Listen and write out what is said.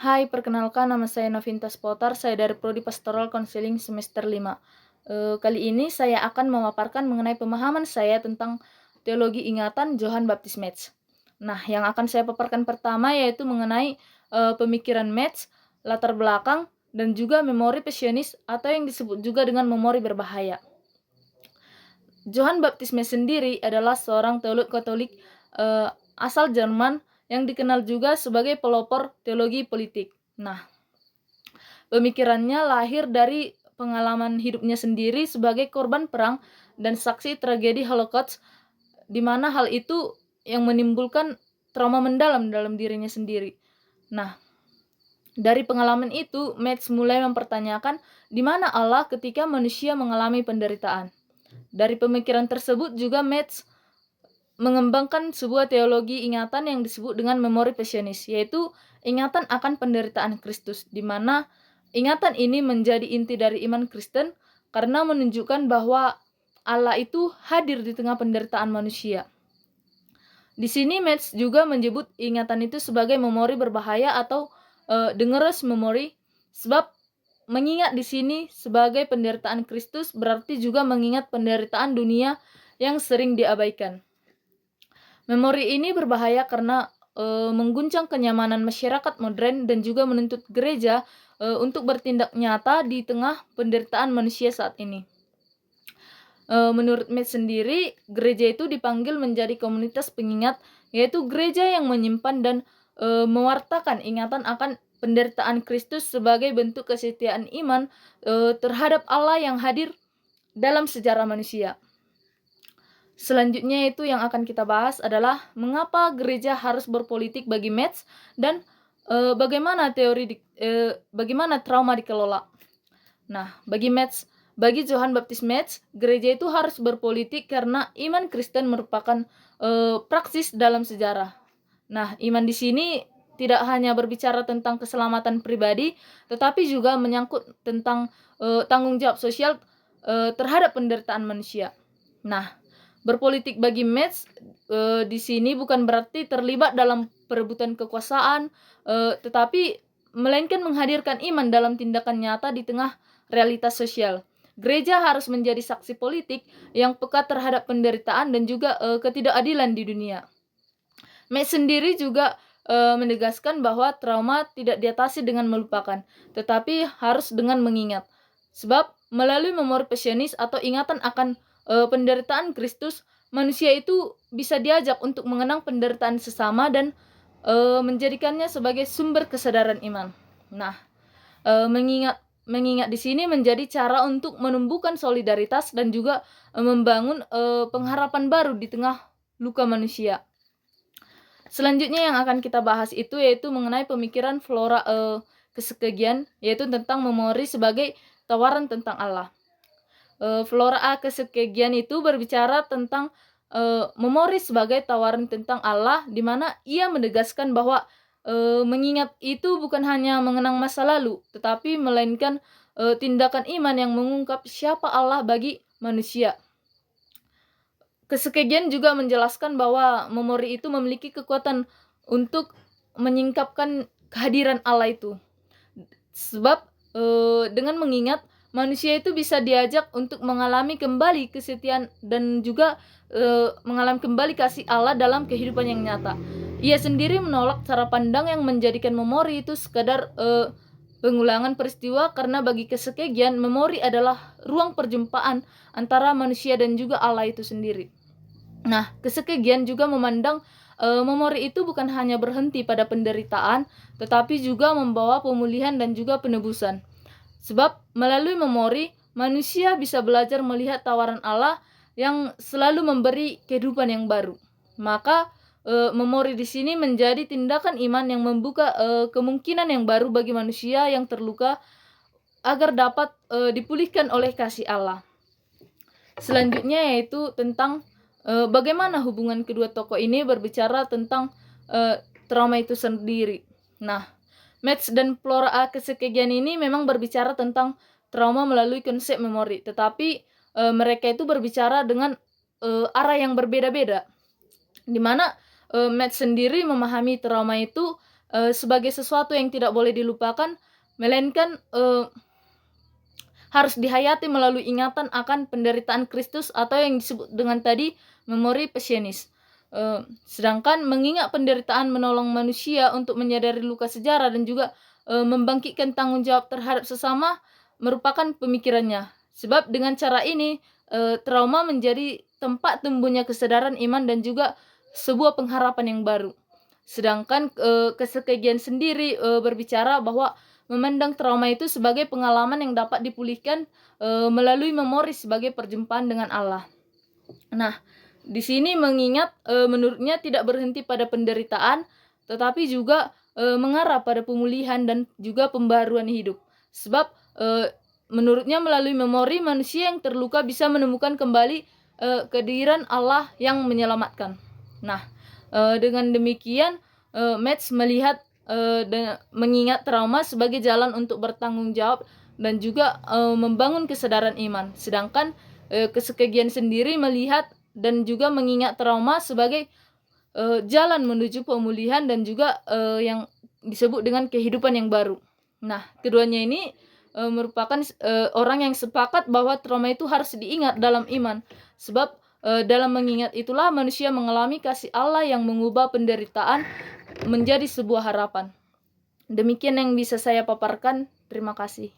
Hai, perkenalkan nama saya Novinta Spotar, saya dari Prodi Pastoral Counseling semester 5. Kali ini saya akan memaparkan mengenai pemahaman saya tentang teologi ingatan Johann Baptist Metz. Nah, yang akan saya paparkan pertama yaitu mengenai pemikiran Metz, latar belakang, dan juga memori pesionis atau yang disebut juga dengan memori berbahaya. Johann Baptist Metz sendiri adalah seorang teolog Katolik asal Jerman yang dikenal juga sebagai pelopor teologi politik. Nah, pemikirannya lahir dari pengalaman hidupnya sendiri sebagai korban perang dan saksi tragedi Holocaust, di mana hal itu yang menimbulkan trauma mendalam dalam dirinya sendiri. Nah, dari pengalaman itu, Metz mulai mempertanyakan di mana Allah ketika manusia mengalami penderitaan. Dari pemikiran tersebut juga Metz mengembangkan sebuah teologi ingatan yang disebut dengan memori pesionis, yaitu ingatan akan penderitaan Kristus, di mana ingatan ini menjadi inti dari iman Kristen karena menunjukkan bahwa Allah itu hadir di tengah penderitaan manusia. Di sini Metz juga menyebut ingatan itu sebagai memori berbahaya atau dangerous memory, sebab mengingat di sini sebagai penderitaan Kristus berarti juga mengingat penderitaan dunia yang sering diabaikan. Memori ini berbahaya karena mengguncang kenyamanan masyarakat modern dan juga menuntut gereja untuk bertindak nyata di tengah penderitaan manusia saat ini. Menurut Metz sendiri, gereja itu dipanggil menjadi komunitas pengingat, yaitu gereja yang menyimpan dan mewartakan ingatan akan penderitaan Kristus sebagai bentuk kesetiaan iman terhadap Allah yang hadir dalam sejarah manusia. Selanjutnya itu yang akan kita bahas adalah mengapa gereja harus berpolitik bagi Metz dan bagaimana bagaimana trauma dikelola. Nah, bagi Johann Baptist Metz, gereja itu harus berpolitik karena iman Kristen merupakan praksis dalam sejarah. Nah, iman di sini tidak hanya berbicara tentang keselamatan pribadi, tetapi juga menyangkut tentang tanggung jawab sosial terhadap penderitaan manusia. Nah, berpolitik bagi Metz di sini bukan berarti terlibat dalam perebutan kekuasaan, tetapi melainkan menghadirkan iman dalam tindakan nyata di tengah realitas sosial. Gereja harus menjadi saksi politik yang peka terhadap penderitaan dan juga ketidakadilan di dunia. Metz sendiri juga menegaskan bahwa trauma tidak diatasi dengan melupakan, tetapi harus dengan mengingat. Sebab melalui memori pesionis atau ingatan akan penderitaan Kristus, manusia itu bisa diajak untuk mengenang penderitaan sesama dan menjadikannya sebagai sumber kesadaran iman. Nah, mengingat di sini menjadi cara untuk menumbuhkan solidaritas dan juga membangun pengharapan baru di tengah luka manusia. Selanjutnya yang akan kita bahas itu yaitu mengenai pemikiran Flora Kesekian, yaitu tentang memori sebagai tawaran tentang Allah. Flora A Kesekian itu berbicara tentang memori sebagai tawaran tentang Allah, di mana ia menegaskan bahwa mengingat itu bukan hanya mengenang masa lalu, tetapi melainkan tindakan iman yang mengungkap siapa Allah bagi manusia. Kesekian juga menjelaskan bahwa memori itu memiliki kekuatan untuk menyingkapkan kehadiran Allah itu. Sebab dengan mengingat, manusia itu bisa diajak untuk mengalami kembali kesetiaan dan juga mengalami kembali kasih Allah dalam kehidupan yang nyata. Ia sendiri menolak cara pandang yang menjadikan memori itu sekadar pengulangan peristiwa, karena bagi Kesekian memori adalah ruang perjumpaan antara manusia dan juga Allah itu sendiri. Nah, Kesekian juga memandang memori itu bukan hanya berhenti pada penderitaan, tetapi juga membawa pemulihan dan juga penebusan. Sebab melalui memori, manusia bisa belajar melihat tawaran Allah yang selalu memberi kehidupan yang baru. Maka memori di sini menjadi tindakan iman yang membuka kemungkinan yang baru bagi manusia yang terluka agar dapat dipulihkan oleh kasih Allah. Selanjutnya yaitu tentang bagaimana hubungan kedua tokoh ini berbicara tentang trauma itu sendiri. Nah, Metz dan Flora A Kesekian ini memang berbicara tentang trauma melalui konsep memori, tetapi mereka itu berbicara dengan arah yang berbeda-beda. Di mana Metz sendiri memahami trauma itu sebagai sesuatu yang tidak boleh dilupakan, melainkan harus dihayati melalui ingatan akan penderitaan Kristus atau yang disebut dengan tadi memori passionis. Sedangkan mengingat penderitaan menolong manusia untuk menyadari luka sejarah dan juga membangkitkan tanggung jawab terhadap sesama merupakan pemikirannya. Sebab dengan cara ini trauma menjadi tempat tumbuhnya kesadaran iman dan juga sebuah pengharapan yang baru. Sedangkan kesekegian sendiri berbicara bahwa memandang trauma itu sebagai pengalaman yang dapat dipulihkan melalui memori sebagai perjumpaan dengan Allah. Nah, di sini mengingat menurutnya tidak berhenti pada penderitaan, tetapi juga mengarah pada pemulihan dan juga pembaruan hidup. Sebab menurutnya melalui memori manusia yang terluka bisa menemukan kembali kehadiran Allah yang menyelamatkan. Nah, dengan demikian Metz melihat dan mengingat trauma sebagai jalan untuk bertanggung jawab dan juga membangun kesadaran iman. Sedangkan kesekegian sendiri melihat dan juga mengingat trauma sebagai jalan menuju pemulihan dan juga yang disebut dengan kehidupan yang baru. Nah, keduanya ini merupakan orang yang sepakat bahwa trauma itu harus diingat dalam iman. Sebab dalam mengingat itulah manusia mengalami kasih Allah yang mengubah penderitaan menjadi sebuah harapan. Demikian yang bisa saya paparkan. Terima kasih.